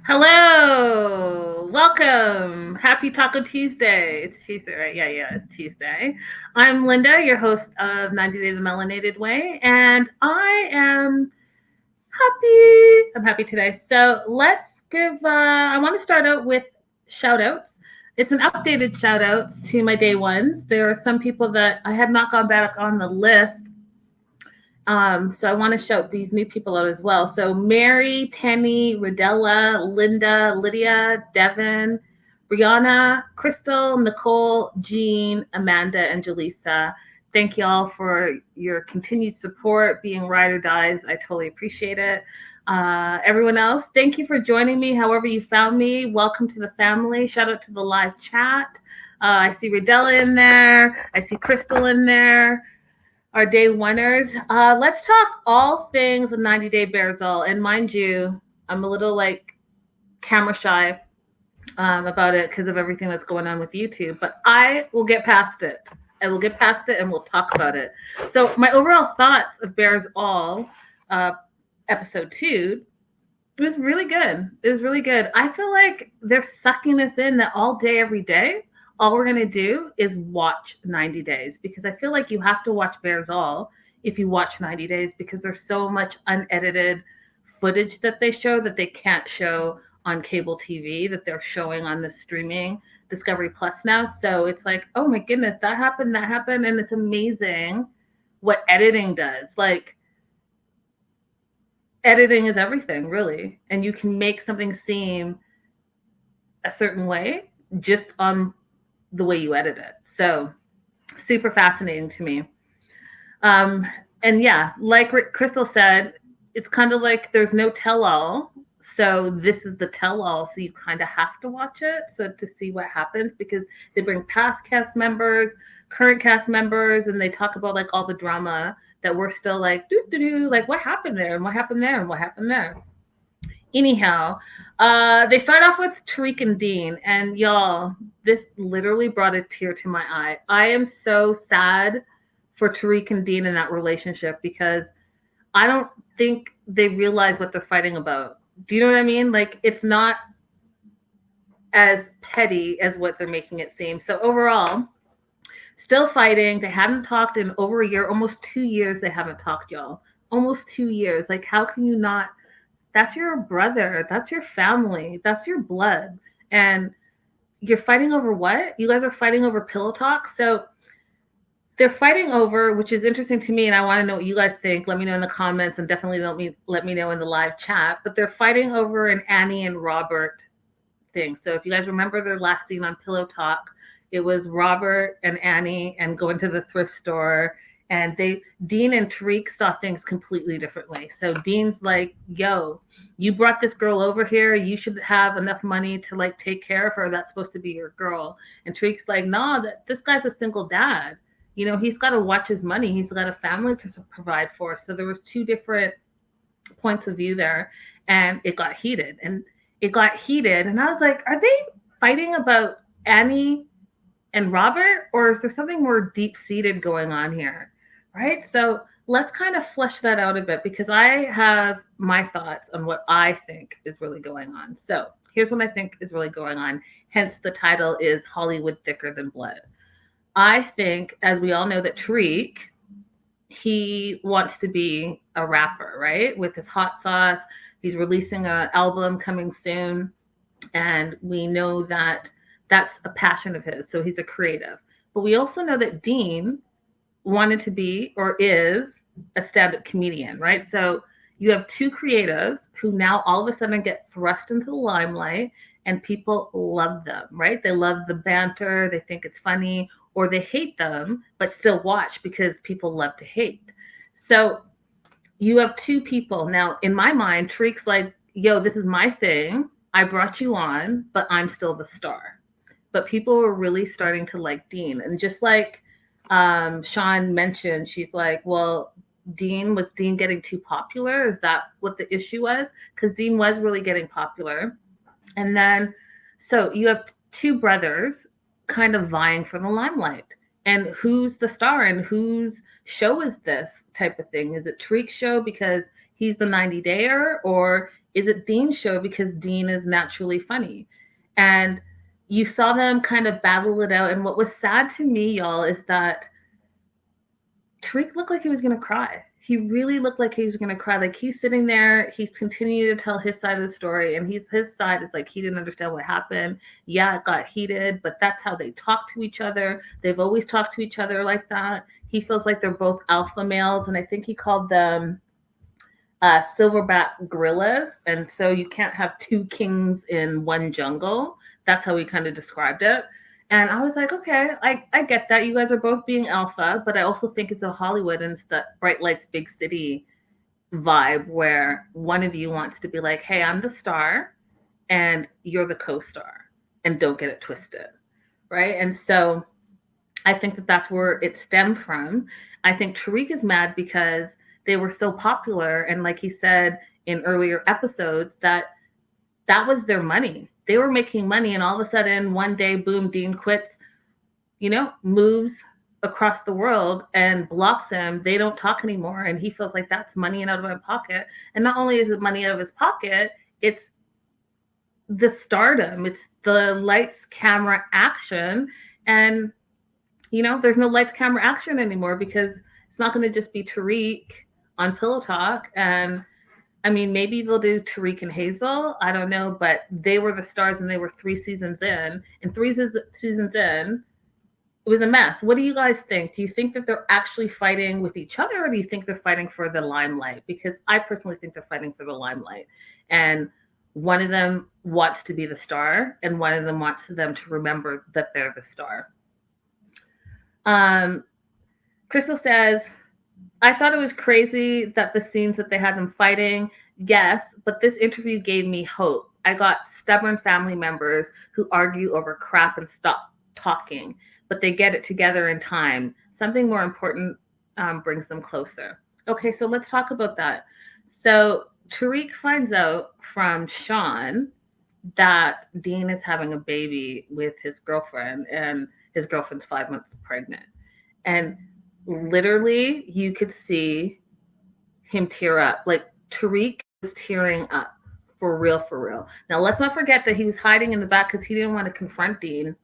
Hello, welcome. Happy Taco Tuesday. It's Tuesday, right? Yeah, it's Tuesday. I'm Linda, your host of 90 Days the Melanated Way, and I am happy. I'm happy today. So let's I want to start out with shout outs. It's an updated shout outs to my day ones. There are some people that I had not gone back on the list, so I want to shout these new people out as well. So Mary, Tammy, Rodella, Linda, Lydia, Devin, Brianna, Crystal, Nicole, Jean, Amanda, and Jaleesa. Thank y'all for your continued support, being ride or dies. I totally appreciate it. Everyone else, thank you for joining me. However you found me, welcome to the family. Shout out to the live chat. I see Rodella in there. I see Crystal in there. Our day oneers. Let's talk all things 90 Day Bearzall. And mind you, I'm a little like camera shy about it because of everything that's going on with YouTube, but I will get past it. I will get past it and we'll talk about it. So my overall thoughts of Bears All episode 2, it was really good. It was really good. I feel like they're sucking us in that all day, every day, all we're going to do is watch 90 Days, because I feel like you have to watch Bears All if you watch 90 Days, because there's so much unedited footage that they show that they can't show on cable TV, that they're showing on the streaming Discovery Plus now. So it's like, oh my goodness, that happened. And it's amazing what editing does. Like, editing is everything, really. And you can make something seem a certain way just on the way you edit it. So super fascinating to me. And yeah, like Crystal said, it's kind of like there's no tell-all. So this is the tell-all. So you kind of have to watch it so to see what happens, because they bring past cast members, current cast members, and they talk about like all the drama that we're still like, like what happened there and what happened there and what happened there. Anyhow, they start off with Tariq and Dean, and y'all, this literally brought a tear to my eye. I am so sad for Tariq and Dean in that relationship, because I don't think they realize what they're fighting about. Do you know what I mean? Like, it's not as petty as what they're making it seem. So overall, still fighting. They haven't talked in over a year, almost 2 years they haven't talked, y'all. Almost 2 years. Like, how can you not? That's your brother. That's your family. That's your blood. And you're fighting over what? You guys are fighting over pillow talk. So they're fighting over, which is interesting to me, and I want to know what you guys think. Let me know in the comments, and definitely let me know in the live chat. But they're fighting over an Annie and Robert thing. So if you guys remember their last scene on Pillow Talk, it was Robert and Annie and going to the thrift store, and Dean and Tariq saw things completely differently. So Dean's like, yo, you brought this girl over here. You should have enough money to like take care of her. That's supposed to be your girl. And Tariq's like, no, this guy's a single dad. You know, he's got to watch his money. He's got a family to provide for. So there was 2 different points of view there, and it got heated. And I was like, are they fighting about Annie and Robert, or is there something more deep-seated going on here? Right? So let's kind of flesh that out a bit, because I have my thoughts on what I think is really going on. So here's what I think is really going on. Hence the title is Hollywood Thicker Than Blood. I think, as we all know, that Tariq, he wants to be a rapper, right? With his hot sauce. He's releasing an album coming soon. And we know that that's a passion of his. So he's a creative. But we also know that Dean wanted to be, or is, a stand-up comedian, right? So you have 2 creatives who now all of a sudden get thrust into the limelight, and people love them, right? They love the banter. They think it's funny, or they hate them, but still watch because people love to hate. So you have 2 people. Now, in my mind, Tariq's like, yo, this is my thing. I brought you on, but I'm still the star. But people were really starting to like Dean. And just like Sean mentioned, she's like, well, was Dean getting too popular? Is that what the issue was? Because Dean was really getting popular. And then, so you have 2 brothers kind of vying for the limelight. And who's the star, and whose show is this type of thing? Is it Tariq's show because he's the 90 dayer, or is it Dean's show because Dean is naturally funny? And you saw them kind of battle it out. And what was sad to me, y'all, is that Tariq looked like he was going to cry. He really looked like he was going to cry. Like, he's sitting there, he's continuing to tell his side of the story, and his side is like he didn't understand what happened. Yeah, it got heated, but that's how they talk to each other. They've always talked to each other like that. He feels like they're both alpha males, and I think he called them silverback gorillas. And so you can't have two kings in one jungle. That's how he kind of described it. And I was like, okay, I get that. You guys are both being alpha, but I also think it's a Hollywood and it's that bright lights, big city vibe where one of you wants to be like, hey, I'm the star and you're the co-star, and don't get it twisted. Right. And so I think that that's where it stemmed from. I think Tariq is mad because they were so popular. And like he said in earlier episodes, that was their money. They were making money, and all of a sudden, one day, boom, Dean quits, moves across the world and blocks him. They don't talk anymore, and he feels like that's money out of my pocket. And not only is it money out of his pocket, it's the stardom, it's the lights, camera, action. And, there's no lights, camera, action anymore because it's not going to just be Tariq on Pillow Talk. And I mean, maybe they'll do Tariq and Hazel. I don't know, but they were the stars and they were 3 seasons in. And 3 seasons in, it was a mess. What do you guys think? Do you think that they're actually fighting with each other, or do you think they're fighting for the limelight? Because I personally think they're fighting for the limelight. And one of them wants to be the star, and one of them wants them to remember that they're the star. Crystal says, I thought it was crazy that the scenes that they had them fighting, yes, but this interview gave me hope. I got stubborn family members who argue over crap and stop talking, but they get it together in time. Something more important brings them closer. Okay, so let's talk about that. So Tariq finds out from Sean that Dean is having a baby with his girlfriend, and his girlfriend's 5 months pregnant. And literally, you could see him tear up. Like, Tariq was tearing up for real, for real. Now, let's not forget that he was hiding in the back because he didn't want to confront Dean.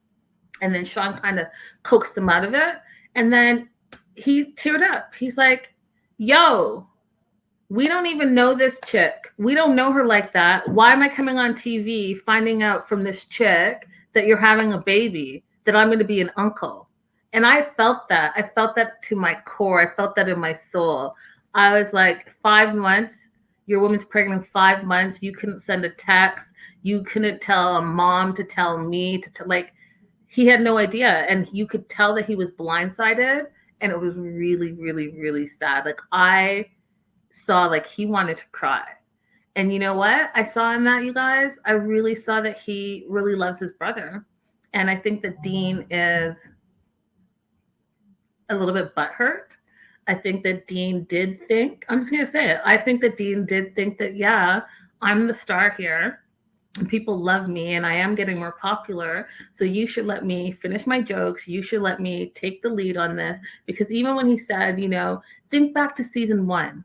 And then Sean kind of coaxed him out of it. And then he teared up. He's like, yo, we don't even know this chick. We don't know her like that. Why am I coming on TV finding out from this chick that you're having a baby, that I'm going to be an uncle? And I felt that. I felt that to my core. I felt that in my soul. I was like, 5 months, your woman's pregnant 5 months. You couldn't send a text. You couldn't tell a mom to tell me like, he had no idea. And you could tell that he was blindsided. And it was really, really, really sad. Like, I saw like he wanted to cry. And you know what I saw in that, you guys? I really saw that he really loves his brother. And I think that Dean is a little bit butthurt. I think that Dean did think, I'm just going to say it. I think that Dean did think that, yeah, I'm the star here and people love me and I am getting more popular. So you should let me finish my jokes. You should let me take the lead on this. Because even when he said, think back to season 1,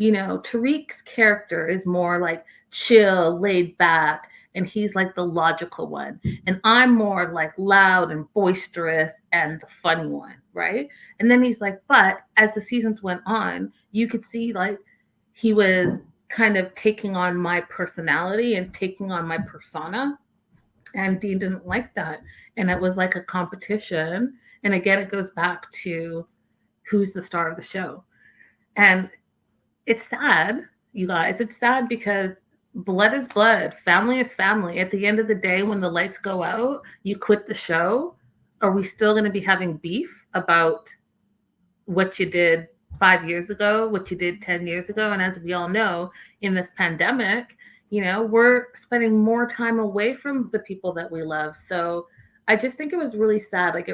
Tariq's character is more like chill, laid back, and he's like the logical one. And I'm more like loud and boisterous and the funny one, right? And then he's like, but as the seasons went on, you could see like he was kind of taking on my personality and taking on my persona. And Dean didn't like that. And it was like a competition. And again, it goes back to who's the star of the show. And it's sad, you guys. It's sad because blood is blood. Family is family. At the end of the day, when the lights go out, you quit the show. Are we still going to be having beef about what you did 5 years ago, what you did 10 years ago? And as we all know, in this pandemic, we're spending more time away from the people that we love. So I just think it was really sad. Like,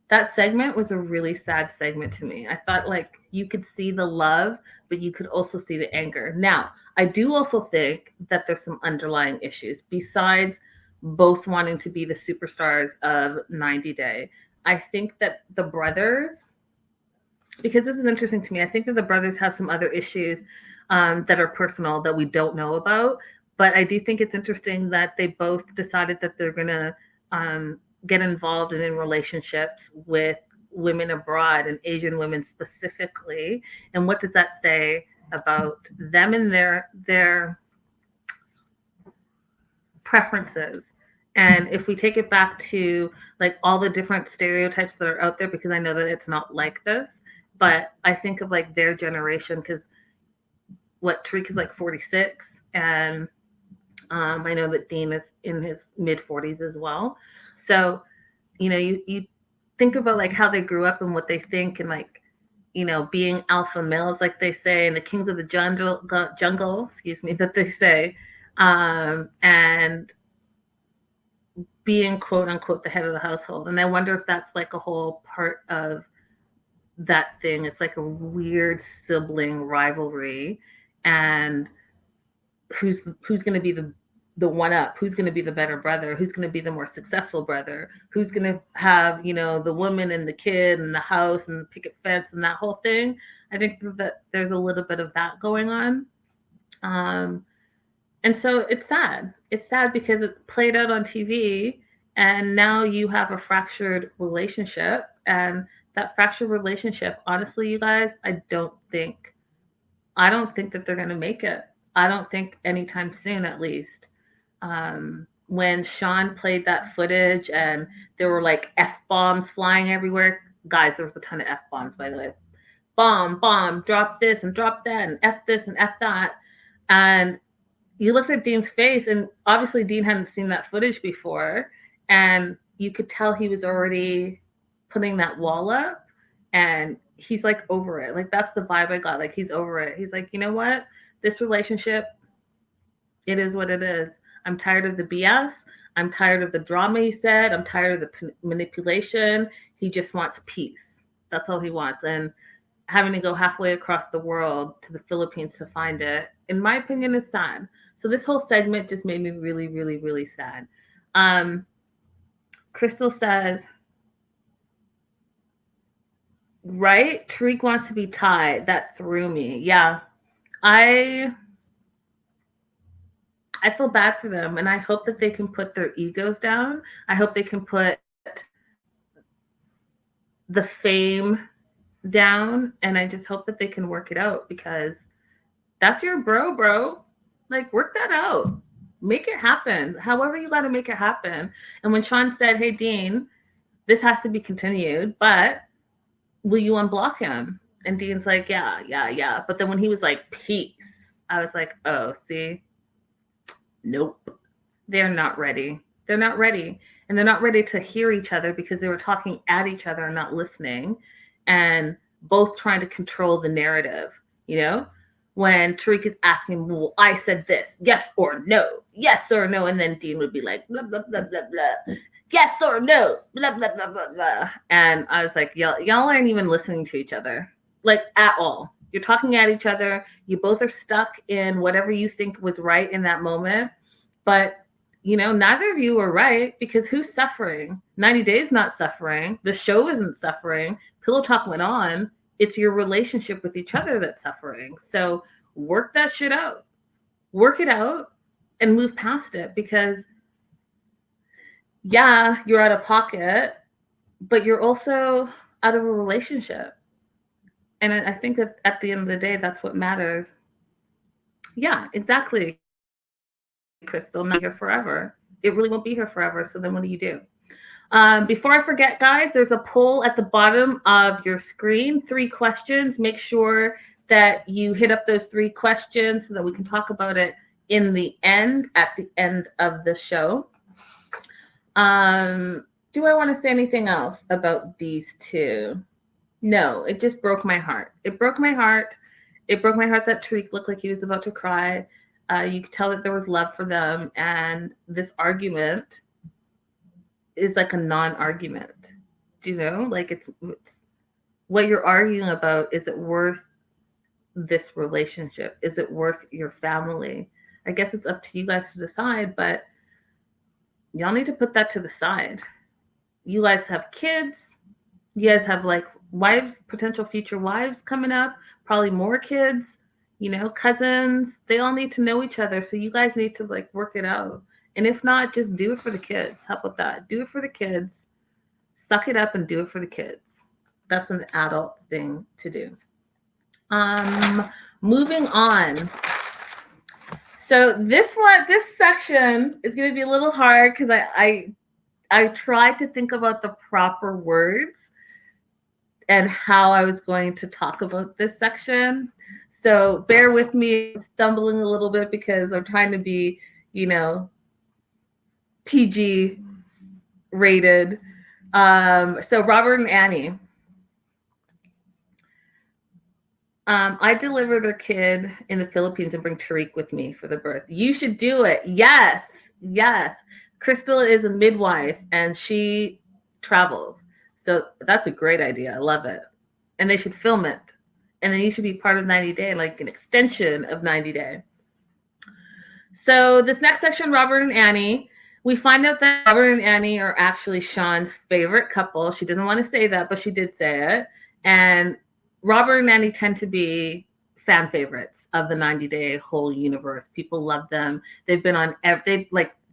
that segment was a really sad segment to me. I thought like you could see the love, but you could also see the anger. Now, I do also think that there's some underlying issues besides both wanting to be the superstars of 90 Day. I think that the brothers, because this is interesting to me, I think that the brothers have some other issues that are personal that we don't know about. But I do think it's interesting that they both decided that they're going to get involved in relationships with women abroad and Asian women specifically. And what does that say about them and their preferences? And if we take it back to like all the different stereotypes that are out there, because I know that it's not like this, but I think of like their generation, because what Tariq is like 46, and I know that Dean is in his mid 40s as well. So, you think about like how they grew up and what they think, and like, being alpha males, like they say, and the kings of the jungle, excuse me, that they say, and being quote unquote the head of the household. And I wonder if that's like a whole part of that thing. It's like a weird sibling rivalry, and who's going to be the one up, who's going to be the better brother, who's going to be the more successful brother, who's going to have, the woman and the kid and the house and the picket fence and that whole thing. I think that there's a little bit of that going on. And so it's sad. It's sad because it played out on TV, and now you have a fractured relationship. And that fractured relationship, honestly, you guys, I don't think that they're going to make it. I don't think anytime soon, at least. When Sean played that footage and there were like F-bombs flying everywhere, guys, there was a ton of F-bombs, by the way. Bomb, drop this and drop that, and F this and F that. And you looked at Dean's face, and obviously Dean hadn't seen that footage before, and you could tell he was already putting that wall up, and he's like over it. Like, that's the vibe I got. Like, he's over it. He's like, you know what? This relationship, it is what it is. I'm tired of the BS. I'm tired of the drama, he said. I'm tired of the manipulation. He just wants peace. That's all he wants. And having to go halfway across the world to the Philippines to find it, in my opinion, is sad. So this whole segment just made me really, really, really sad. Crystal says, right? Tariq wants to be tied. That threw me. Yeah. I feel bad for them, and I hope that they can put their egos down. I hope they can put the fame down, and I just hope that they can work it out, because that's your bro. Like, work that out. Make it happen. However you got to make it happen. And when Sean said, hey, Dean, this has to be continued, but will you unblock him? And Dean's like, yeah. But then when he was like, peace, I was like, oh, see? Nope. They're not ready. They're not ready. And they're not ready to hear each other, because they were talking at each other and not listening, and both trying to control the narrative, When Tariq is asking, well, I said this, yes or no, and then Dean would be like, blah, blah, blah, blah, blah. Yes or no, blah, blah, blah, blah, blah. And I was like, y'all aren't even listening to each other, like, at all. You're talking at each other. You both are stuck in whatever you think was right in that moment. But, neither of you are right, because who's suffering? 90 Days not suffering. The show isn't suffering. Pillow Talk went on. It's your relationship with each other that's suffering. So work that shit out. Work it out and move past it, because, yeah, you're out of pocket, but you're also out of a relationship. And I think that at the end of the day, that's what matters. Yeah, exactly, Crystal. Not here forever. It really won't be here forever. So then what do you do? Before I forget, guys, there's a poll at the bottom of your screen. 3 questions. Make sure that you hit up those 3 questions so that we can talk about it at the end of the show. Do I want to say anything else about these two? No, it just broke my heart. It broke my heart. It broke my heart that Tariq looked like he was about to cry. You could tell that there was love for them, and this argument is like a non-argument. Do you know? Like, it's what you're arguing about. Is it worth this relationship? Is it worth your family? I guess it's up to you guys to decide, but y'all need to put that to the side. You guys have kids. You guys have like wives, potential future wives coming up, probably more kids. You know, cousins, they all need to know each other. So you guys need to like work it out. And if not, just do it for the kids. How about that? Do it for the kids. Suck it up and do it for the kids. That's an adult thing to do. Moving on. So this section is going to be a little hard because I tried to think about the proper words and how I was going to talk about this section. So bear with me, I'm stumbling a little bit because I'm trying to be, you know, PG rated. So Robert and Annie. I delivered a kid in the Philippines and bring Tariq with me for the birth. You should do it. Yes. Yes. Crystal is a midwife and she travels. So that's a great idea. I love it. And they should film it. And then you should be part of 90 Day, like an extension of 90 Day. So this next section, Robert and Annie, we find out that Robert and Annie are actually Sean's favorite couple. She doesn't want to say that, but she did say it. And Robert and Annie tend to be fan favorites of the 90 Day whole universe. People love them. They've been on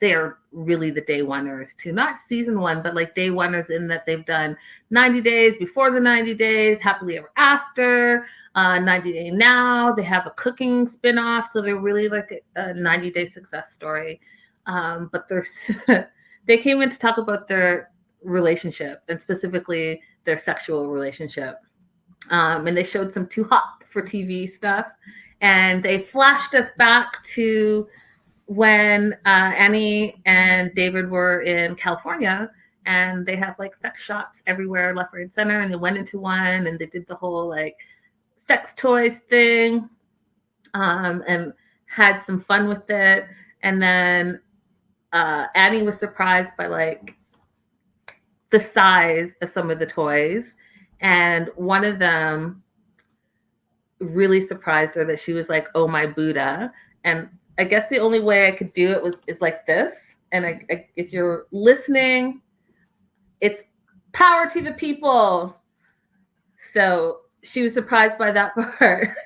they are really the day oneers too. Not season one, but like day oneers in that they've done 90 days before the 90 days, happily ever after, 90 Day Now. They have a cooking spinoff, so they're really like a 90 Day success story. But they came in to talk about their relationship and specifically their sexual relationship. And they showed some too hot for TV stuff. And they flashed us back to when Annie and David were in California, and they have like sex shops everywhere, left, right, and center. And they went into one and they did the whole like sex toys thing, and had some fun with it. And then Annie was surprised by like the size of some of the toys. And one of them really surprised her that she was like, "Oh my Buddha." And I guess the only way I could do it is like this. And if you're listening, it's power to the people. So she was surprised by that part.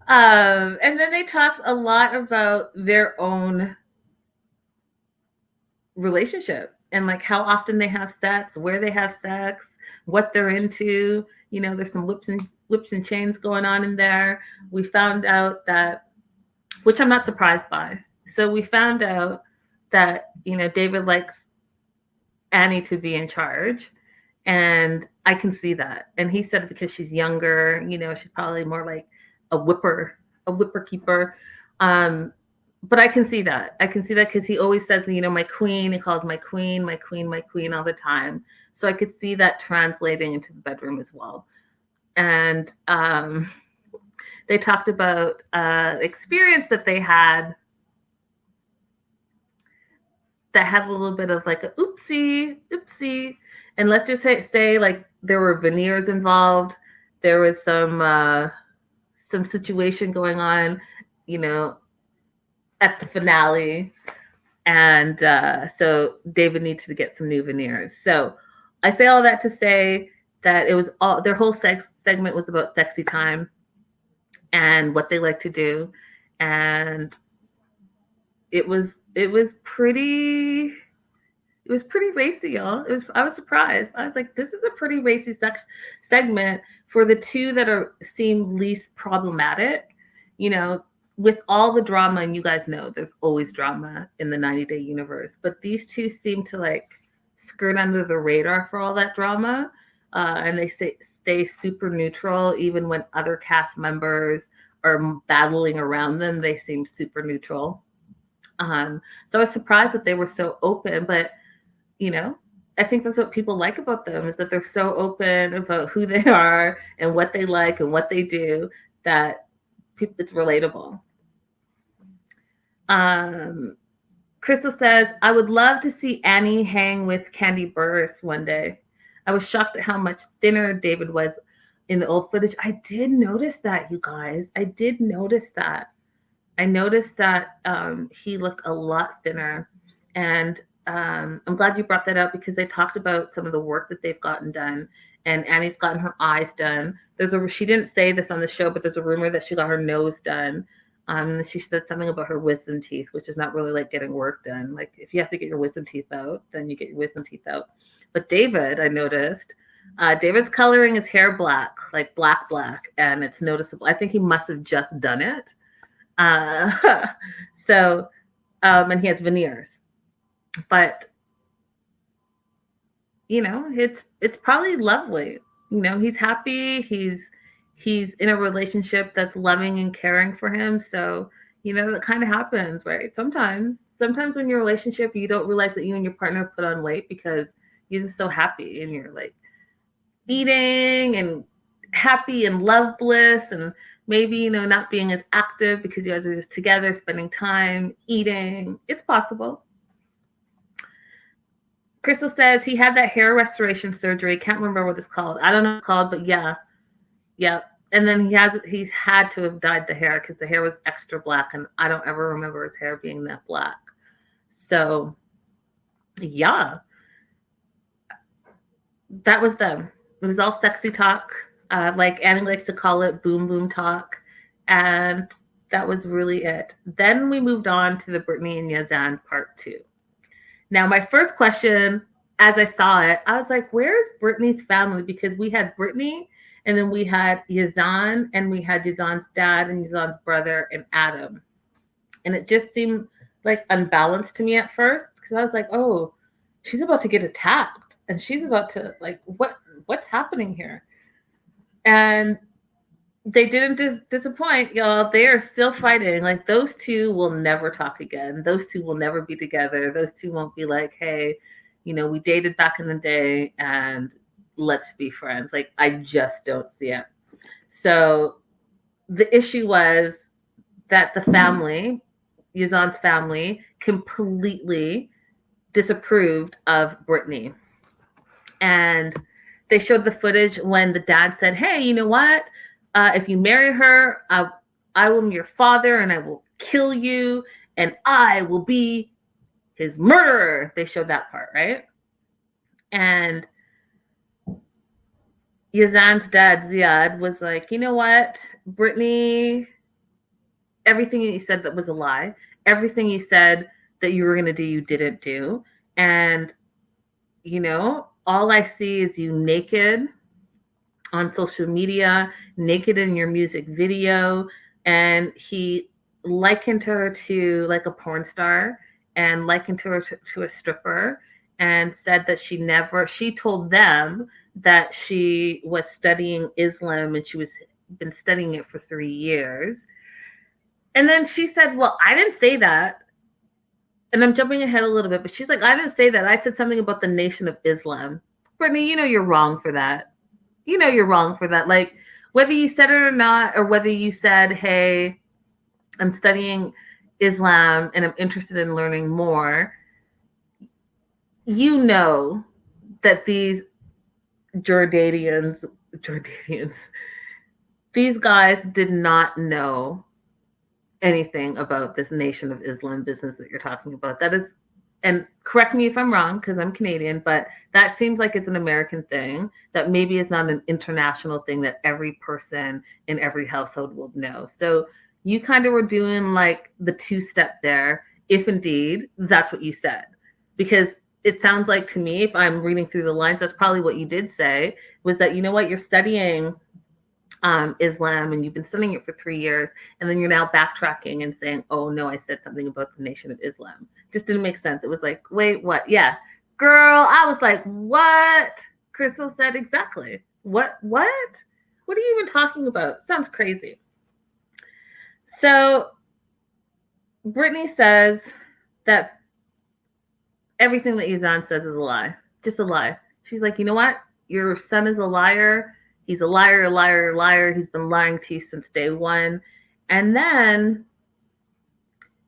And then they talked a lot about their own relationship and like how often they have sex, where they have sex, what they're into. You know, there's some whips and chains going on in there. We found out that, which I'm not surprised by. So we found out that, you know, David likes Annie to be in charge. And I can see that. And he said because she's younger, you know, she's probably more like a whipper keeper. But I can see that. I can see that because he always says, you know, my queen. He calls my queen all the time. So I could see that translating into the bedroom as well. And they talked about experience that they had that had a little bit of like a oopsie. And let's just say like there were veneers involved. There was some situation going on, you know, at the finale. And so David needs to get some new veneers. So I say all that to say that it was all their whole segment was about sexy time and what they like to do. And it was pretty racy, y'all. I was surprised. I was like, this is a pretty racy segment for the two that seem least problematic. You know, with all the drama, and you guys know there's always drama in the 90 Day universe, but these two seem to like skirt under the radar for all that drama. And they stay super neutral, even when other cast members are battling around them, they seem super neutral. So I was surprised that they were so open, but you know, I think that's what people like about them is that they're so open about who they are and what they like and what they do that it's relatable. Crystal says, I would love to see Annie hang with Candy Burris one day. I was shocked at how much thinner David was in the old footage. I did notice that, you guys. I did notice that. I noticed that he looked a lot thinner. And I'm glad you brought that up because they talked about some of the work that they've gotten done. and Annie's gotten her eyes done. She didn't say this on the show, but there's a rumor that she got her nose done. She said something about her wisdom teeth, which is not really like getting work done. Like if you have to get your wisdom teeth out, then you get your wisdom teeth out. But David, I noticed, David's coloring his hair black, like black, and it's noticeable. I think he must have just done it. So, and he has veneers, but you know, it's probably lovely. You know, he's happy. He's in a relationship that's loving and caring for him. So, you know, that kind of happens, right? Sometimes when you're in a relationship, you don't realize that you and your partner put on weight because you're just so happy and you're like eating and happy and love bliss, and maybe, you know, not being as active because you guys are just together, spending time, eating. It's possible. Crystal says he had that hair restoration surgery. Can't remember what it's called. I don't know what it's called, but yeah. And then he's had to have dyed the hair because the hair was extra black, and I don't ever remember his hair being that black. So yeah, that was them. It was all sexy talk, like Annie likes to call it, boom talk, and that was really it. Then we moved on to the Brittany and Yazan part 2. Now, my first question, as I saw it, I was like, where's Brittany's family? Because we had Brittany, and then we had Yazan, and we had Yazan's dad and Yazan's brother and Adam. And it just seemed like unbalanced to me at first, because I was like, oh, she's about to get attacked, and she's about to, like, what's happening here? And they didn't disappoint, y'all. They are still fighting. Like, those two will never talk again. Those two will never be together. Those two won't be like, hey, you know, we dated back in the day and let's be friends. Like, I just don't see it. So the issue was that the family, Yazan's family, completely disapproved of Brittany. And they showed the footage when the dad said, hey, you know what? If you marry her, I will be your father and I will kill you and I will be his murderer. They showed that part, right? And Yazan's dad, Ziad, was like, you know what, Brittany, everything you said that was a lie. Everything you said that you were going to do, you didn't do. And, you know, all I see is you naked on social media, naked in your music video. And he likened her to like a porn star and likened her to a stripper, and said that she told them that she was studying Islam and she was been studying it for 3 years. And then she said, well, I didn't say that. And I'm jumping ahead a little bit, but she's like, I didn't say that. I said something about the Nation of Islam. Brittany, you know you're wrong for that. You know you're wrong for that. Like, whether you said it or not, or whether you said, hey, I'm studying Islam and I'm interested in learning more, you know that these Jordanians, these guys did not know anything about this Nation of Islam business that you're talking about. That is, and correct me if I'm wrong, because I'm Canadian, but that seems like it's an American thing that maybe is not an international thing that every person in every household will know. So you kind of were doing like the 2-step there, if indeed that's what you said. Because it sounds like to me, if I'm reading through the lines, that's probably what you did say, was that, you know what, you're studying Islam and you've been studying it for 3 years, and then you're now backtracking and saying, oh no, I said something about the Nation of Islam. Just didn't make sense. It was like, wait, what? Yeah, girl, I was like, what? Crystal said exactly. What are you even talking about? Sounds crazy. So Brittany says that everything that Yazan says is a lie, just a lie. She's like, you know what, your son is a liar. He's a liar. He's been lying to you since day one. And then,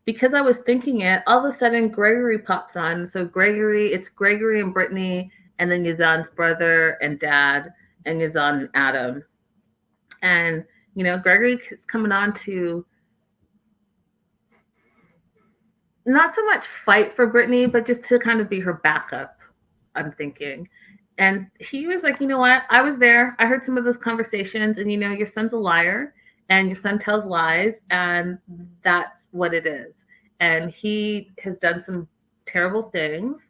because I was thinking it, all of a sudden Gregory pops on. So it's Gregory and Brittany, and then Yazan's brother and dad, and Yazan and Adam. And, you know, Gregory is coming on to not so much fight for Brittany, but just to kind of be her backup, I'm thinking. And he was like, you know what? I was there. I heard some of those conversations, and your son's a liar, and your son tells lies, and that's what it is. And he has done some terrible things.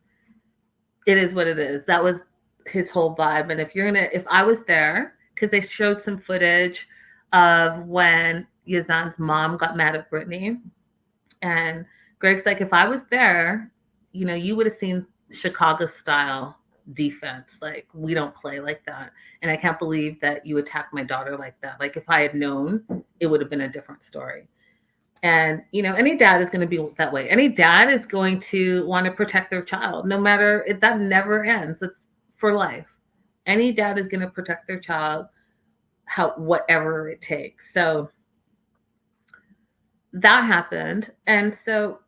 It is what it is. That was his whole vibe. And if I was there, because they showed some footage of when Yazan's mom got mad at Brittany, and Greg's like, if I was there, you would have seen Chicago style defense. Like, we don't play like that. And I can't believe that you attacked my daughter like that. Like, if I had known, it would have been a different story. And, any dad is going to be that way. Any dad is going to want to protect their child, no matter if that never ends. It's for life. Any dad is going to protect their child, whatever it takes. So that happened. And so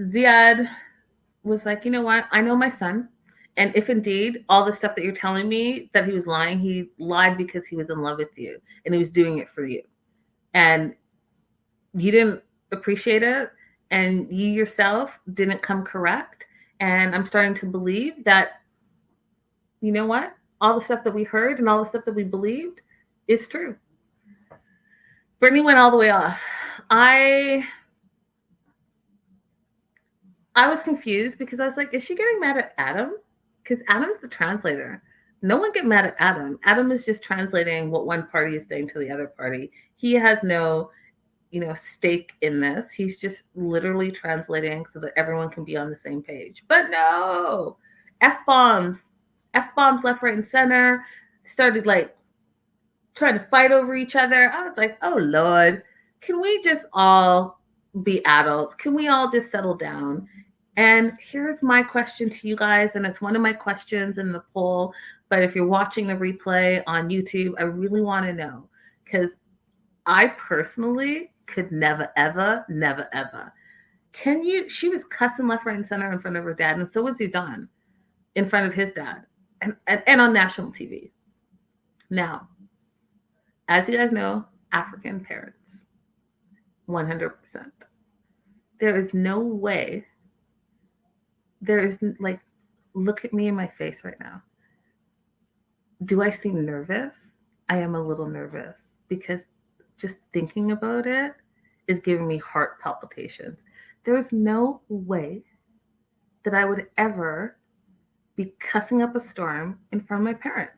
Ziad was like, you know what? I know my son. And if indeed all the stuff that you're telling me that he was lying, he lied because he was in love with you and he was doing it for you. And you didn't appreciate it, and you yourself didn't come correct. And I'm starting to believe that, you know what? All the stuff that we heard and all the stuff that we believed is true. Brittany went all the way off. I was confused because I was like, is she getting mad at Adam? Because Adam's the translator. No one get mad at Adam. Adam is just translating what one party is saying to the other party. He has no stake in this. He's just literally translating so that everyone can be on the same page. But no, F-bombs left, right, and center. Started like trying to fight over each other. I was like, oh Lord, can we just all be adults? Can we all just settle down? And here's my question to you guys, and it's one of my questions in the poll, but if you're watching the replay on YouTube, I really want to know, because I personally could never, ever. She was cussing left, right, and center in front of her dad, and so was Yazan in front of his dad, and on national TV. Now, as you guys know, African parents, 100%. There is no way, look at me in my face right now. Do I seem nervous? I am a little nervous because just thinking about it is giving me heart palpitations. There's no way that I would ever be cussing up a storm in front of my parents.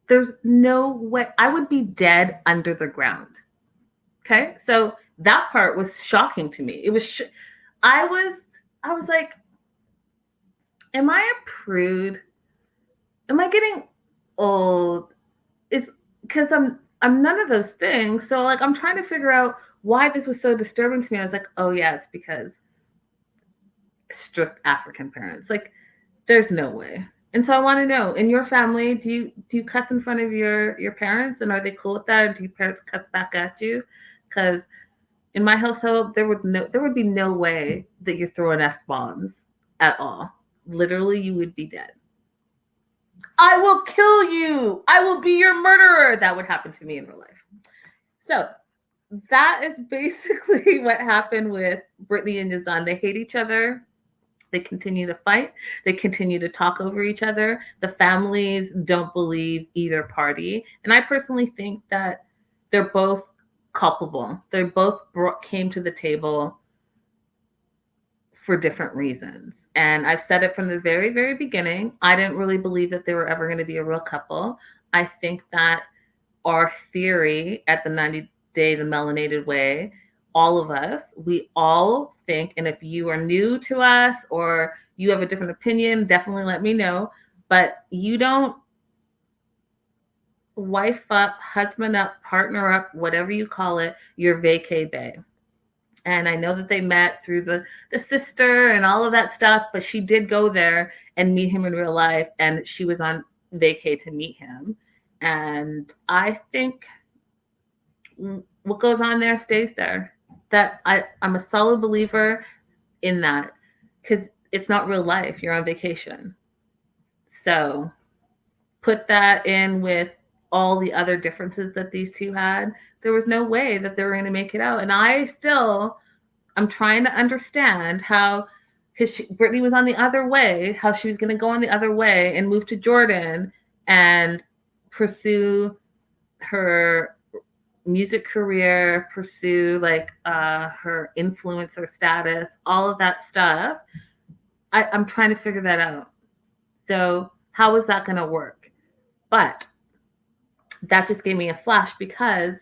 There's no way. I would be dead under the ground. Okay? So that part was shocking to me. It was, I was like, am I a prude? Am I getting old? It's because I'm none of those things. So like, I'm trying to figure out why this was so disturbing to me. I was like, oh yeah, it's because strict African parents. Like, there's no way. And so I want to know, in your family, do you cuss in front of your parents, and are they cool with that? Or do your parents cuss back at you? Because in my household, there would be no way that you're throwing F-bombs at all. Literally, you would be dead. I will kill you. I will be your murderer. That would happen to me in real life. So that is basically what happened with Brittany and Yazan. They hate each other. They continue to fight. They continue to talk over each other. The families don't believe either party. And I personally think that they're both culpable. They both came to the table for different reasons. And I've said it from the very, very beginning. I didn't really believe that they were ever going to be a real couple. I think that our theory at the 90-day, the Melanated way, all of us, we all think, and if you are new to us or you have a different opinion, definitely let me know. But you don't wife up, husband up, partner up, whatever you call it, your vacay bae. And I know that they met through the sister and all of that stuff, but she did go there and meet him in real life, and she was on vacay to meet him. And I think what goes on there stays there. That I'm a solid believer in that, because it's not real life. You're on vacation. So put that in with all the other differences that these two had. There was no way that they were going to make it out. And I'm trying to understand how because Brittany was on the other way, how she was going to go on the other way and move to Jordan and pursue her music career, pursue like her influencer status, all of that stuff. I'm trying to figure that out. So how is that going to work? But that just gave me a flash, because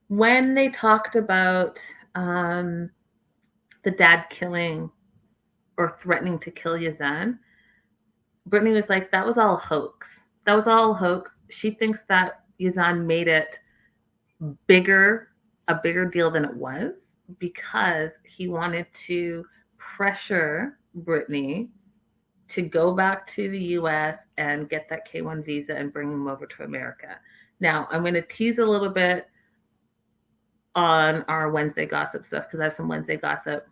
when they talked about the dad killing or threatening to kill Yazan, Brittany was like, that was all a hoax. That was all a hoax. She thinks that Yazan made it a bigger deal than it was, because he wanted to pressure Brittany to go back to the US and get that K1 visa and bring him over to America. Now, I'm going to tease a little bit on our Wednesday gossip stuff, because I have some Wednesday gossip.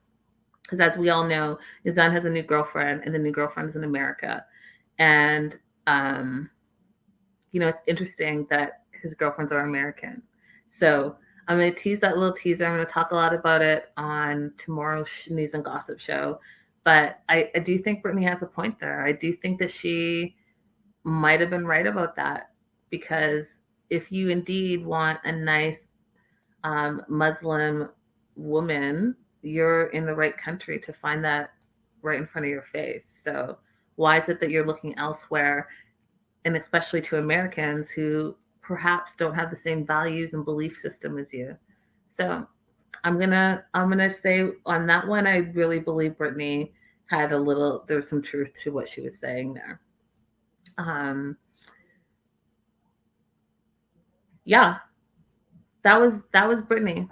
Because as we all know, Yazan has a new girlfriend, and the new girlfriend is in America. And, it's interesting that his girlfriends are American. So I'm going to tease that little teaser. I'm going to talk a lot about it on tomorrow's News and Gossip show. But I do think Brittany has a point there. I do think that she might have been right about that, because if you indeed want a nice Muslim woman, you're in the right country to find that right in front of your face. So why is it that you're looking elsewhere, and especially to Americans who perhaps don't have the same values and belief system as you? So I'm gonna say on that one, I really believe Brittany had there's some truth to what she was saying there. Yeah, that was Brittany.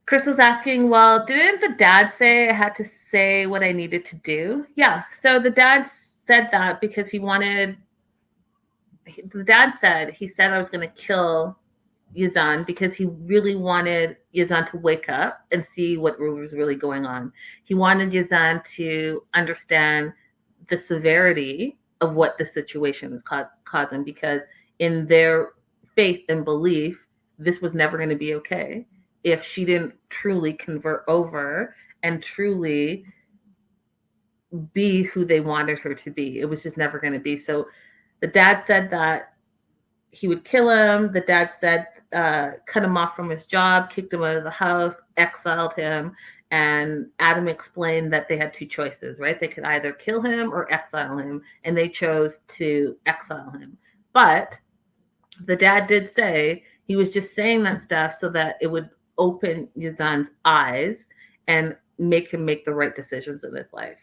Chris was asking, well, didn't the dad say I had to say what I needed to do? Yeah, so the dad said that because he said I was going to kill Yazan because he really wanted Yazan to wake up and see what was really going on. He wanted Yazan to understand the severity of what the situation was causing, because in their faith and belief, this was never going to be okay if she didn't truly convert over and truly be who they wanted her to be. It was just never going to be. So the dad said that he would kill him. The dad said cut him off from his job, kicked him out of the house, exiled him. And Adam explained that they had two choices, right? They could either kill him or exile him, and they chose to exile him. But the dad did say he was just saying that stuff so that it would open Yazan's eyes and make him make the right decisions in his life.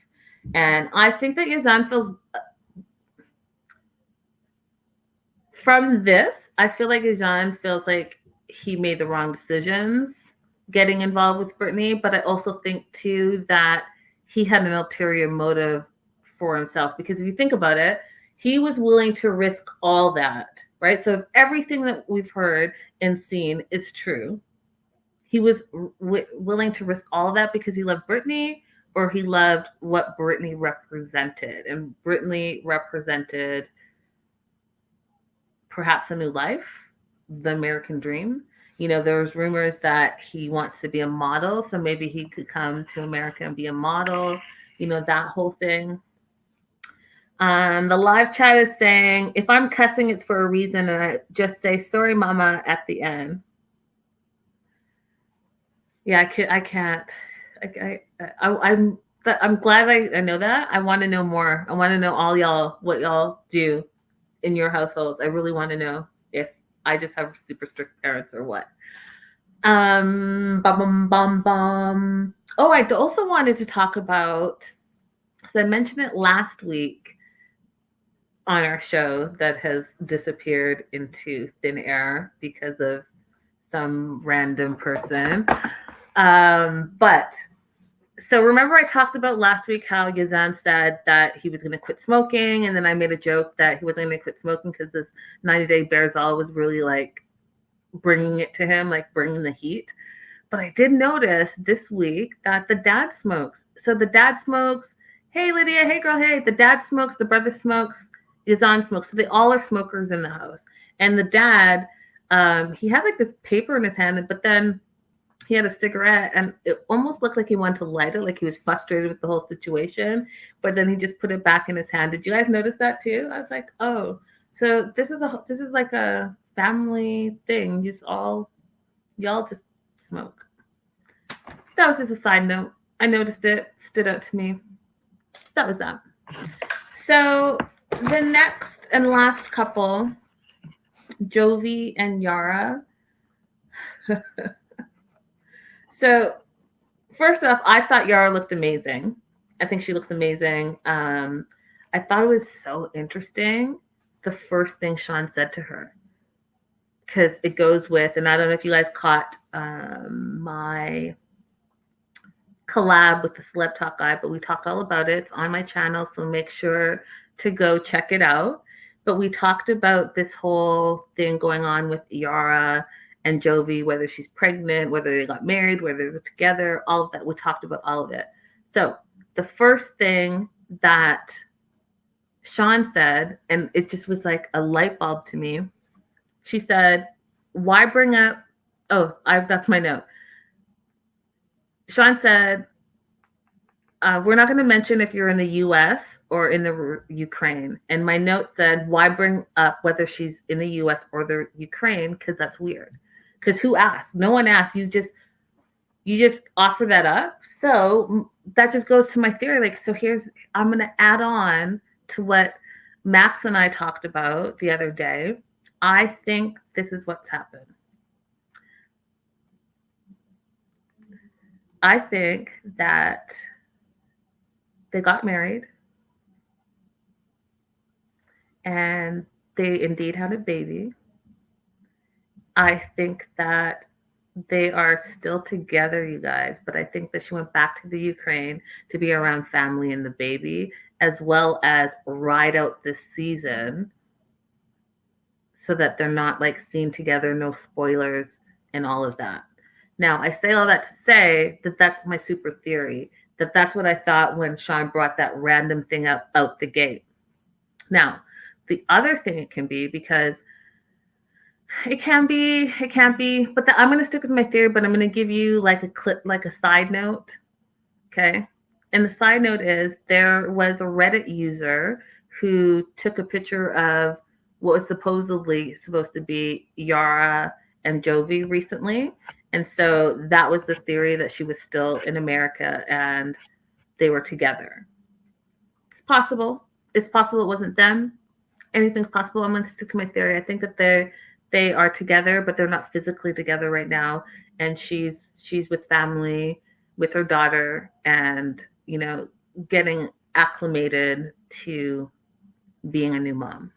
And I think that Yazan feels... From this, I feel like Yazan feels like he made the wrong decisions getting involved with Brittany, but I also think too that he had an ulterior motive for himself, because if you think about it, he was willing to risk all that, right? So if everything that we've heard and seen is true, he was willing to risk all of that because he loved Brittany, or he loved what Brittany represented. And Brittany represented perhaps a new life, the American dream. There's rumors that he wants to be a model, so maybe he could come to America and be a model, that whole thing. The live chat is saying, if I'm cussing, it's for a reason, and I just say, sorry, mama, at the end. Yeah, I can't. I'm glad I know that. I want to know more. I want to know all y'all, what y'all do in your households. I really want to know if I just have super strict parents or what. Oh, I also wanted to talk about, so I mentioned it last week on our show that has disappeared into thin air because of some random person. But so remember I talked about last week how Yazan said that he was going to quit smoking, and then I made a joke that he wasn't going to quit smoking because this 90-day Bearzall was really like bringing it to him, like bringing the heat. But I did notice this week that the dad smokes. So the dad smokes. Hey, Lydia. Hey, girl. Hey, the dad smokes. The brother smokes. Yazan smokes. So they all are smokers in the house. And the dad, he had like this paper in his hand, but then he had a cigarette, and it almost looked like he wanted to light it, like he was frustrated with the whole situation, but then he just put it back in his hand. Did you guys notice that too? I was like, oh, so this is like a family thing. Y'all just smoke. That was just a side note. I noticed it, stood out to me. That was that. So the next and last couple, Jovi and Yara. So first off, I thought Yara looked amazing. I think she looks amazing. I thought it was so interesting the first thing Sean said to her, because it goes with, and I don't know if you guys caught my collab with the Celeb Talk guy, but we talked all about it. It's on my channel, so make sure to go check it out. But we talked about this whole thing going on with Yara and Jovi, whether she's pregnant, whether they got married, whether they're together, all of that. We talked about all of it. So the first thing that Sean said, and it just was like a light bulb to me. She said, why bring up, that's my note. Sean said, we're not going to mention if you're in the U.S. or in the Ukraine. And my note said, why bring up whether she's in the U.S. or the Ukraine? Because that's weird. Because who asked? No one asked. You just offer that up. So that just goes to my theory. Like, so I'm going to add on to what Max and I talked about the other day. I think this is what's happened. I think that they got married and they indeed had a baby. I think that they are still together, you guys, but I think that she went back to the Ukraine to be around family and the baby, as well as ride out this season so that they're not like seen together, no spoilers and all of that. Now, I say all that to say that that's my super theory, that's what I thought when Sean brought that random thing up out the gate. Now, the other thing it can be, because it can't be, but I'm going to stick with my theory, but I'm going to give you like a clip, like a side note. Okay. And the side note is there was a Reddit user who took a picture of what was supposedly supposed to be Yara and Jovi recently. And so that was the theory, that she was still in America and they were together. It's possible. It's possible it wasn't them. Anything's possible. I'm going to stick to my theory. I think that they are together, but they're not physically together right now. And she's with family, with her daughter, and, you know, getting acclimated to being a new mom.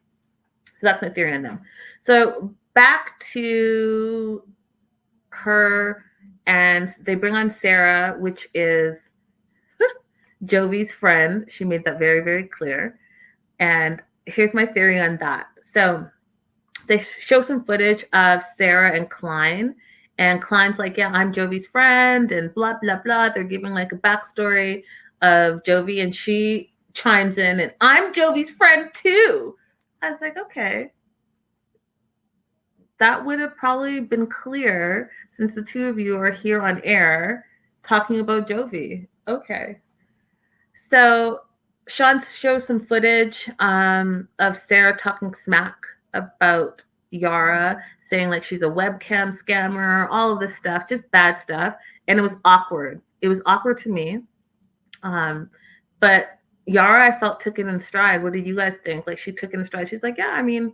So that's my theory on them. So back to her, and they bring on Sarah, which is Jovi's friend. She made that very, very clear. And here's my theory on that. So they show some footage of Sarah and Klein. And Klein's like, yeah, I'm Jovi's friend, and blah, blah, blah. They're giving like a backstory of Jovi, and she chimes in, and I'm Jovi's friend too. I was like, okay. That would have probably been clear since the two of you are here on air talking about Jovi. Okay. So Sean shows some footage of Sarah talking smack about Yara, saying like she's a webcam scammer, all of this stuff, just bad stuff. And it was awkward. It was awkward to me. But Yara, I felt, took it in stride. What do you guys think? Like, she took it in stride. She's like, yeah, I mean,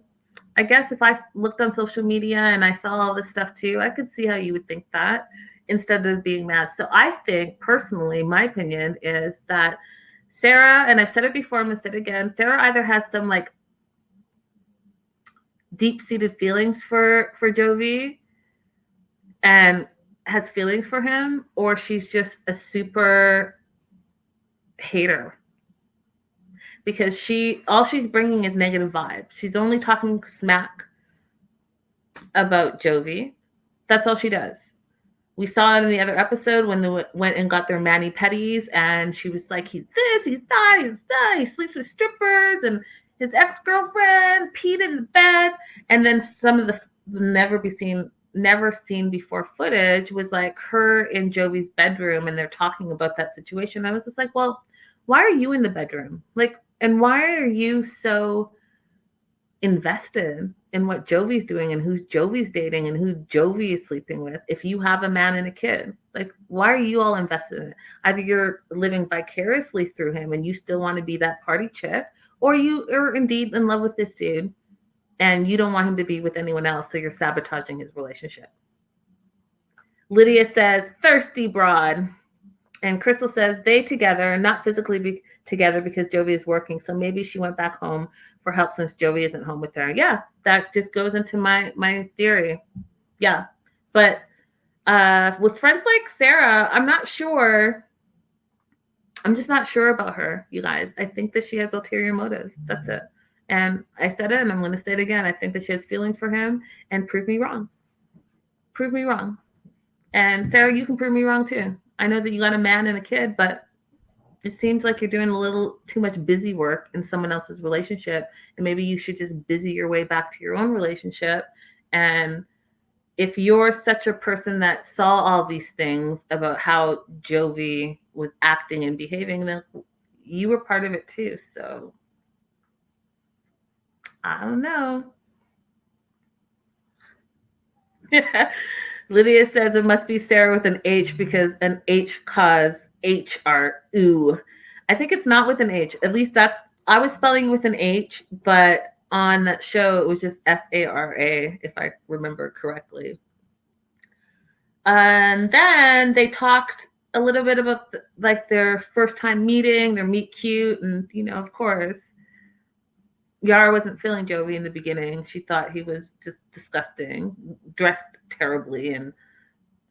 I guess if I looked on social media and I saw all this stuff too, I could see how you would think that, instead of being mad. So I think, personally, my opinion is that Sarah, and I've said it before, I'm going to say it again, Sarah either has some like deep-seated feelings for Jovi and has feelings for him, or she's just a super hater. Because all she's bringing is negative vibes. She's only talking smack about Jovi. That's all she does. We saw it in the other episode when they went and got their mani-pedis, and she was like, he's this, he's that, he's that. He sleeps with strippers, and his ex-girlfriend peed in the bed. And then some of the never be seen never seen before footage was like her in Jovi's bedroom, and they're talking about that situation. I was just like, well, why are you in the bedroom? Like, and why are you so invested in what Jovi's doing and who Jovi's dating and who Jovi is sleeping with if you have a man and a kid? Like, why are you all invested in it? Either you're living vicariously through him and you still want to be that party chick, or you are indeed in love with this dude and you don't want him to be with anyone else, so you're sabotaging his relationship. Lydia says, thirsty broad. And Crystal says, they together, not physically together because Jovi is working. So maybe she went back home for help since Jovi isn't home with her. Yeah, that just goes into my theory. Yeah. But with friends like Sarah, I'm not sure. I'm just not sure about her, you guys. I think that she has ulterior motives. That's it. And I said it, and I'm going to say it again. I think that she has feelings for him, and prove me wrong. Prove me wrong. And Sarah, you can prove me wrong too. I know that you got a man and a kid, but it seems like you're doing a little too much busy work in someone else's relationship. And maybe you should just busy your way back to your own relationship. And if you're such a person that saw all these things about how Jovi was acting and behaving, then you were part of it too. So I don't know. Lydia says it must be Sarah with an H because an H cause HR. Ooh. I think it's not with an H. At least I was spelling with an H, but on that show it was just SARA, if I remember correctly. And then they talked a little bit about like their first time meeting, their meet cute, and of course, Yara wasn't feeling Jovi in the beginning. She thought he was just disgusting, dressed terribly, and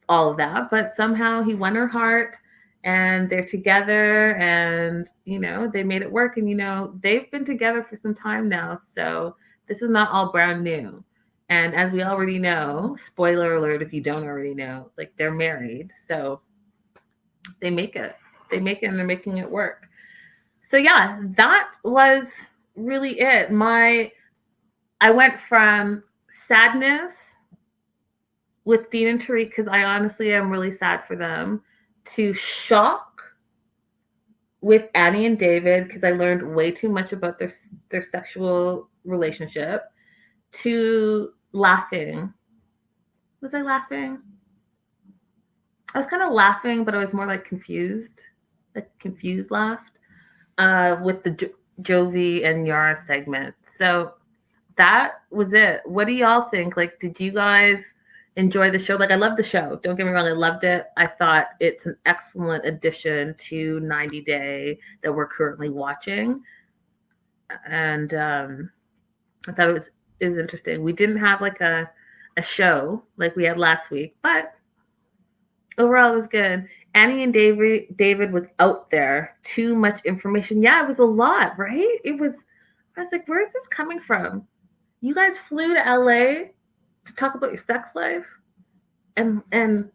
all of that. But somehow he won her heart, and they're together, and they made it work. And they've been together for some time now, so this is not all brand new. And as we already know, spoiler alert if you don't already know, like they're married, so they make it, and they're making it work. So yeah, that was really it. I went from sadness with Dean and Tariq, because I honestly am really sad for them, to shock with Annie and David, because I learned way too much about their sexual relationship, to laughing. Was I laughing? I was kind of laughing, but I was more like confused laughed with the Jovi and Yara segment. So that was it. What do y'all think? Like, did you guys enjoy the show? Like, I love the show. Don't get me wrong. I loved it. I thought it's an excellent addition to 90 Day that we're currently watching. And I thought it was interesting. We didn't have like a show like we had last week, but overall it was good. Annie and David was out there. Too much information. Yeah, it was a lot, right? I was like, where is this coming from? You guys flew to LA to talk about your sex life? And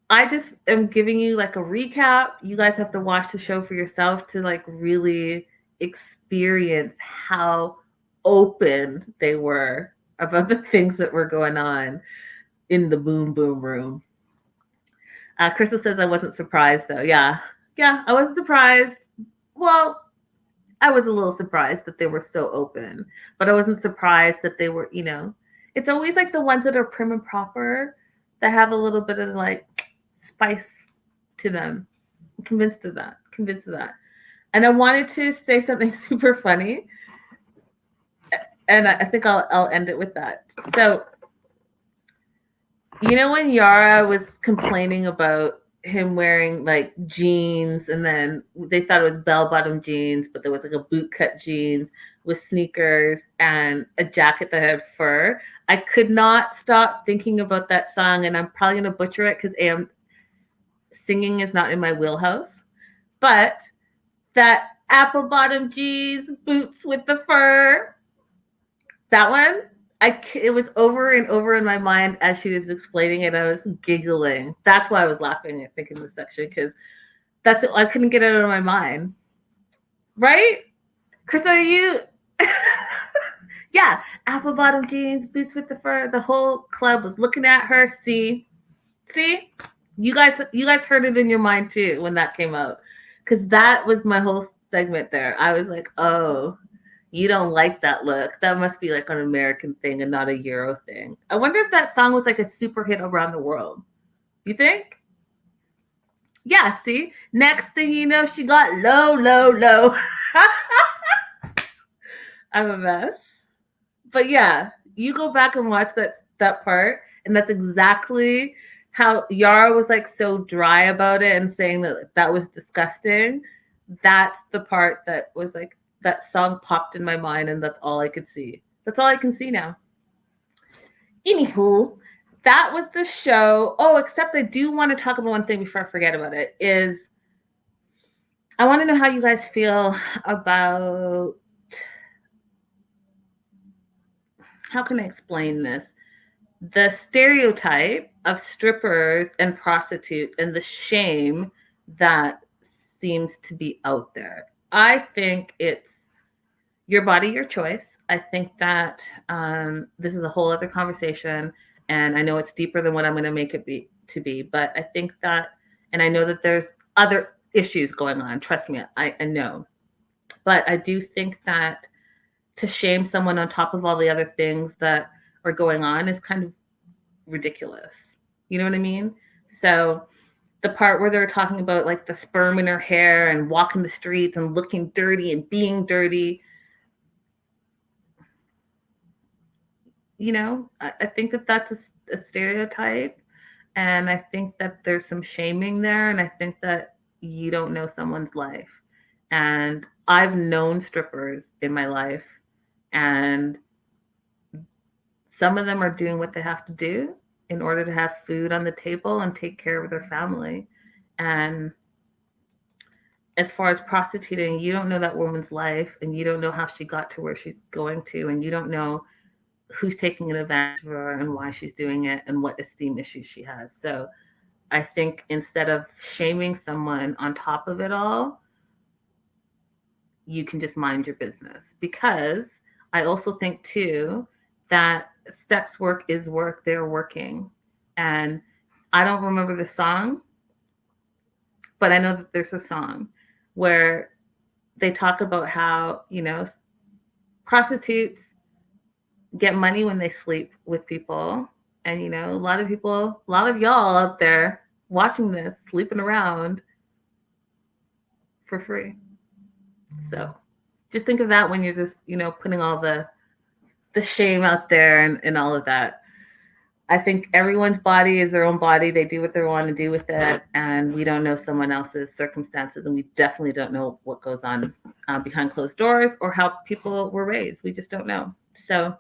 I just am giving you like a recap. You guys have to watch the show for yourself to like really experience how open they were about the things that were going on in the boom boom room. Crystal says I wasn't surprised though. Yeah, I wasn't surprised. Well, I was a little surprised that they were so open, but I wasn't surprised that they were, it's always like the ones that are prim and proper that have a little bit of like spice to them. I'm convinced of that. And I wanted to say something super funny, and I think I'll end it with that. So, when Yara was complaining about him wearing like jeans, and then they thought it was bell-bottom jeans, but there was like a boot-cut jeans with sneakers and a jacket that had fur. I could not stop thinking about that song, and I'm probably going to butcher it because singing is not in my wheelhouse. But that apple-bottom jeans, boots with the fur, that one, it was over and over in my mind as she was explaining it. I was giggling. That's why I was laughing, I think, in this section, because I couldn't get it out of my mind. Right? Krista, Yeah, apple bottom jeans, boots with the fur. The whole club was looking at her. See, you guys heard it in your mind too when that came out, because that was my whole segment there. I was like, oh, you don't like that look. That must be like an American thing and not a Euro thing. I wonder if that song was like a super hit around the world. You think? Yeah, see? Next thing you know, she got low, low, low. I'm a mess. But yeah, you go back and watch that part, and that's exactly how Yara was like so dry about it and saying that that was disgusting. That's the part that was like that song popped in my mind, and that's all I could see. That's all I can see now. Anywho, that was the show. Oh, except I do want to talk about one thing before I forget about it. Is I want to know how you guys feel about, how can I explain this? The stereotype of strippers and prostitutes and the shame that seems to be out there. I think it's your body, your choice. I think that this is a whole other conversation, and I know it's deeper than what I'm going to make it be. But I think that, and I know that there's other issues going on. Trust me, I know. But I do think that to shame someone on top of all the other things that are going on is kind of ridiculous. You know what I mean? So the part where they're talking about like the sperm in her hair and walking the streets and looking dirty and being dirty, you know, I think that that's a stereotype. And I think that there's some shaming there. And I think that you don't know someone's life. And I've known strippers in my life, and some of them are doing what they have to do in order to have food on the table and take care of their family. And as far as prostituting, you don't know that woman's life, and you don't know how she got to where she's going to, and you don't know who's taking an advantage of her and why she's doing it and what esteem issues she has. So I think instead of shaming someone on top of it all, you can just mind your business. Because I also think too that sex work is work. They're working. And I don't remember the song, but I know that there's a song where they talk about how, you know, prostitutes get money when they sleep with people. And, you know, a lot of people, a lot of y'all out there watching this, sleeping around for free. So just think of that when you're just, you know, putting all the shame out there and all of that. I think everyone's body is their own body. They do what they want to do with it. And we don't know someone else's circumstances. And we definitely don't know what goes on behind closed doors or how people were raised. We just don't know. So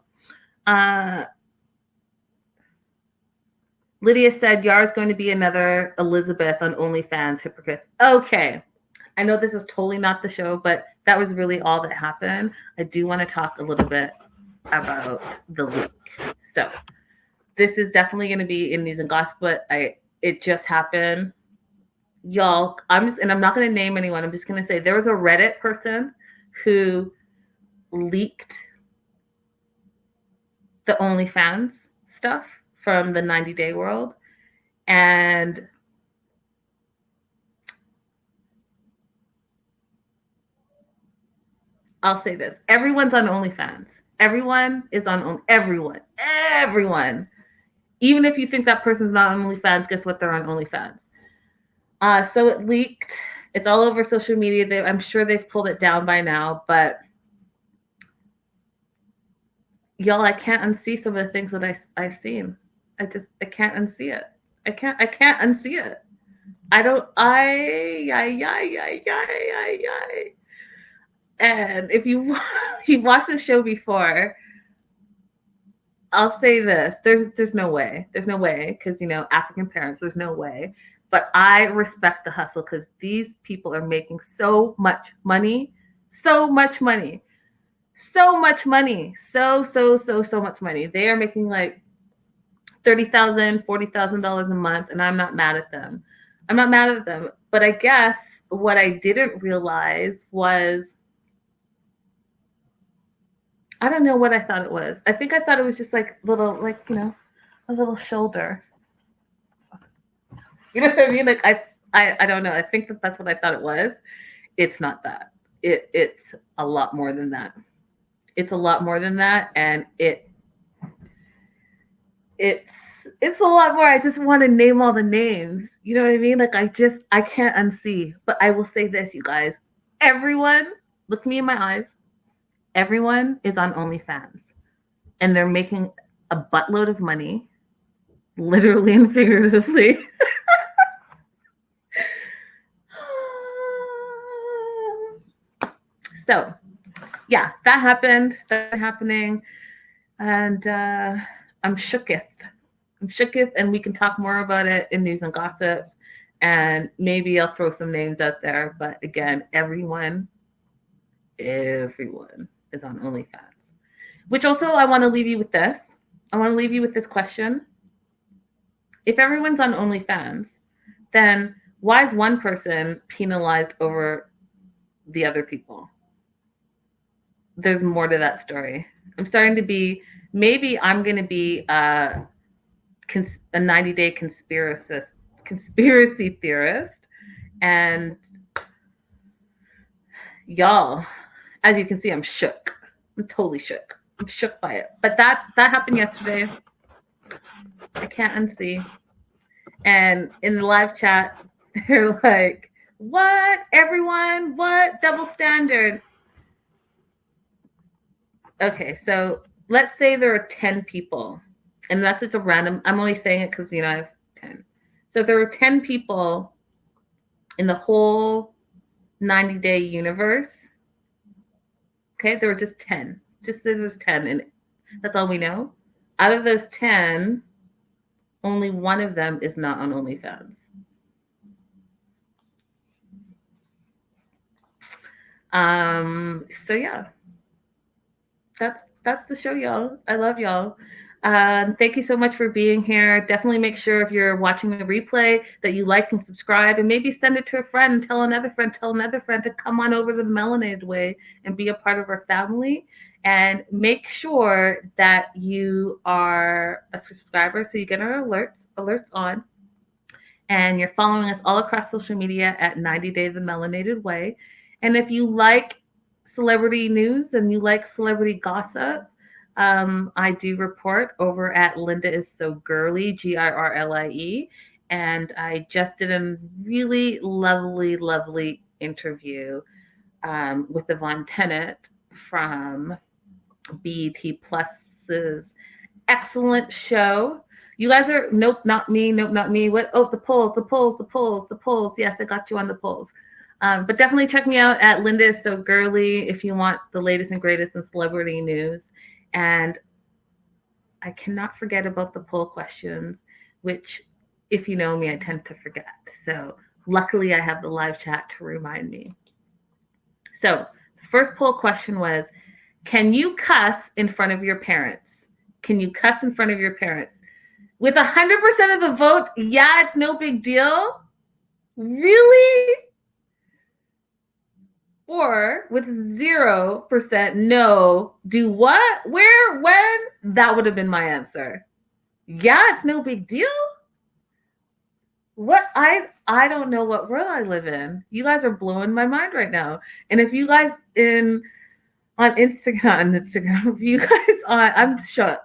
Lydia said, Yara's going to be another Elizabeth on OnlyFans, hypocrites. Okay. I know this is totally not the show, but that was really all that happened. I do want to talk a little bit about the leak. So this is definitely going to be in news and gossip, but it just happened. Y'all, I'm not going to name anyone. I'm just going to say there was a Reddit person who leaked the OnlyFans stuff from the 90-day world. And I'll say this. Everyone's on OnlyFans. Everyone is on everyone. Even if you think that person's not on OnlyFans, guess what? They're on OnlyFans. So it leaked. It's all over social media. I'm sure they've pulled it down by now, but y'all, I can't unsee some of the things that I've seen. I can't unsee it. I can't unsee it. And if you've watched the show before, I'll say this: there's no way, because you know, African parents, there's no way. But I respect the hustle, because these people are making so much money, so much money. So much money. So much money. They are making like $30,000, $40,000 a month, and I'm not mad at them. But I guess what I didn't realize was I don't know what I thought it was. I think I thought it was just like little, like, a little shoulder. You know what I mean? Like I don't know. I think that's what I thought it was. It's not that. It's a lot more than that. It's a lot more than that, and it's a lot more. I just want to name all the names. You know what I mean? Like I can't unsee. But I will say this, you guys. Everyone, look me in my eyes. Everyone is on OnlyFans, and they're making a buttload of money, literally and figuratively. So, yeah, that happened. That's happening, and I'm shooketh. I'm shooketh, and we can talk more about it in news and gossip, and maybe I'll throw some names out there. But again, everyone is on OnlyFans. Which also, I want to leave you with this. I want to leave you with this question. If everyone's on OnlyFans, then why is one person penalized over the other people? There's more to that story. I'm starting to be, maybe I'm going to be a 90-day conspiracy theorist. And y'all, as you can see, I'm shook. I'm totally shook. I'm shook by it. But that happened yesterday. I can't unsee. And in the live chat, they're like, what? Everyone? What? Double standard. Okay, so let's say there are 10 people. And that's just a random, I'm only saying it because, I have 10. So there are 10 people in the whole 90-day universe. Okay, there were just 10. Just say there's 10, and that's all we know. Out of those 10, only one of them is not on OnlyFans. So yeah, that's the show, y'all. I love y'all. Thank you so much for being here. Definitely make sure if you're watching the replay that you like and subscribe, and maybe send it to a friend and tell another friend to come on over to the Melanated Way and be a part of our family. And make sure that you are a subscriber so you get our alerts on. And you're following us all across social media at 90 Day the Melanated Way. And if you like celebrity news and you like celebrity gossip, I do report over at Linda is So Girly, GIRLIE. And I just did a really lovely interview with Yvonne Tennant from BET Plus's excellent show. You guys are, nope, not me. What? Oh, the polls. Yes, I got you on the polls. But definitely check me out at Linda is So Girly if you want the latest and greatest in celebrity news. And I cannot forget about the poll questions, which, if you know me, I tend to forget. So luckily I have the live chat to remind me. So the first poll question was, can you cuss in front of your parents? Can you cuss in front of your parents? With 100% of the vote, yeah, it's no big deal. Really? Or with 0%, no, do what? Where? When? That would have been my answer. Yeah, it's no big deal. What? I don't know what world I live in. You guys are blowing my mind right now. And if you guys on Instagram, if you guys I'm shook.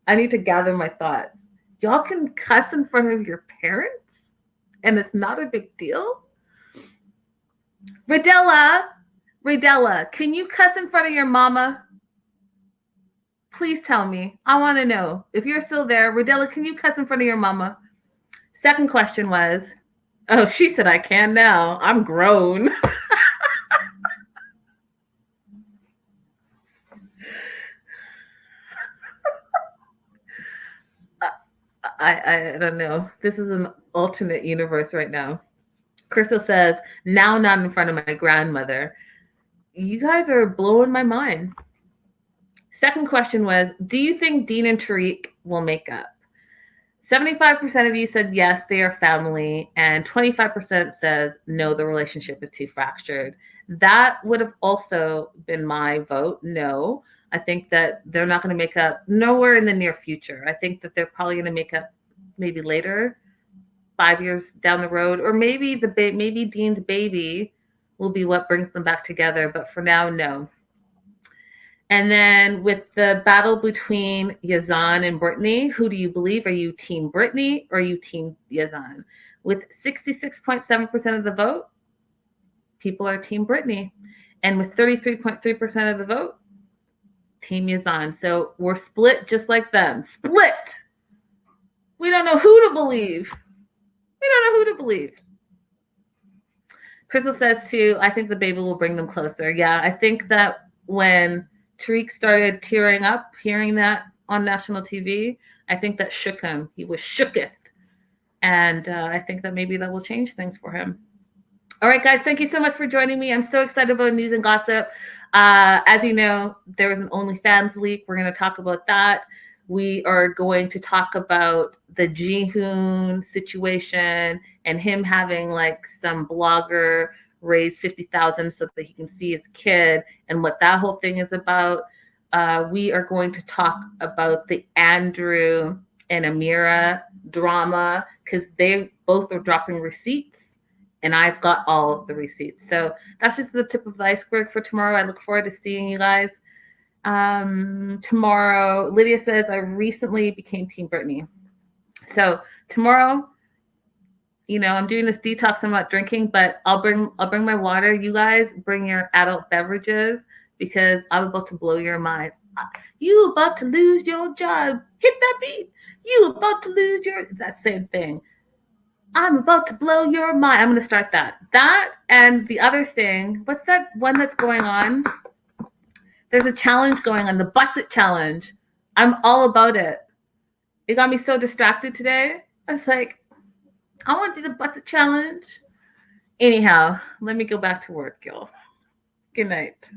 I need to gather my thoughts. Y'all can cuss in front of your parents? And it's not a big deal? Radella, can you cuss in front of your mama? Please tell me. I want to know. If you're still there, Radella, can you cuss in front of your mama? Second question was, oh, she said I can now. I'm grown. I don't know. This is an alternate universe right now. Crystal says, now not in front of my grandmother. You guys are blowing my mind. Second question was, do you think Dean and Tariq will make up? 75% of you said yes, they are family, and 25% says no, the relationship is too fractured. That would have also been my vote. No, I think that they're not going to make up nowhere in the near future. I think that they're probably going to make up maybe later, 5 years down the road, or maybe maybe Dean's baby will be what brings them back together. But for now, no. And then with the battle between Yazan and Brittany, who do you believe? Are you team Brittany or are you team Yazan? With 66.7% of the vote, people are team Brittany. And with 33.3% of the vote, team Yazan. So we're split just like them. Split! We don't know who to believe. We don't know who to believe. Crystal says too, I think the baby will bring them closer. Yeah, I think that when Tariq started tearing up, hearing that on national TV, I think that shook him. He was shooketh. And I think that maybe that will change things for him. All right, guys, thank you so much for joining me. I'm so excited about news and gossip. As you know, there was an OnlyFans leak. We're going to talk about that. We are going to talk about the Jihoon situation and him having like some blogger raise $50,000 so that he can see his kid and what that whole thing is about. We are going to talk about the Andrew and Amira drama because they both are dropping receipts and I've got all of the receipts. So that's just the tip of the iceberg for tomorrow. I look forward to seeing you guys tomorrow. Lydia says, I recently became Team Brittany. So tomorrow, you know, I'm doing this detox. I'm not drinking, but I'll bring my water. You guys bring your adult beverages because I'm about to blow your mind. You about to lose your job. Hit that beat. You about to lose that same thing. I'm about to blow your mind. I'm going to start that. That and the other thing, what's that one that's going on? There's a challenge going on, the Bust It Challenge. I'm all about it. It got me so distracted today. I was like, I want to do the Bust It Challenge. Anyhow, let me go back to work, y'all. Good night.